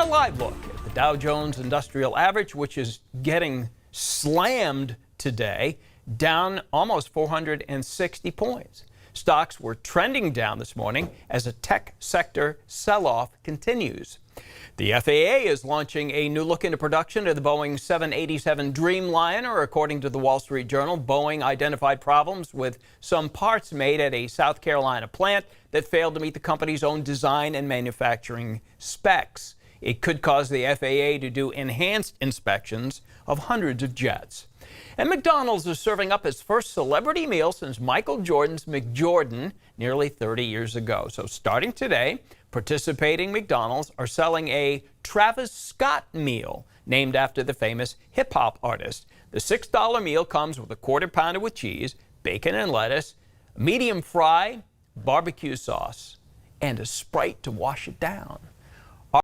live look at the Dow Jones Industrial Average, which is getting slammed today, down almost 460 points. Stocks were trending down this morning as a tech sector sell-off continues. The FAA is launching a new look into production of the Boeing 787 Dreamliner. According to the Wall Street Journal, Boeing identified problems with some parts made at a South Carolina plant that failed to meet the company's own design and manufacturing specs. It could cause the FAA to do enhanced inspections of hundreds of jets. And McDonald's is serving up its first celebrity meal since Michael Jordan's McJordan nearly 30 years ago. So starting today, participating McDonald's are selling a Travis Scott meal named after the famous hip-hop artist. The $6 meal comes with a quarter pounder with cheese, bacon and lettuce, a medium fry, barbecue sauce, and a Sprite to wash it down.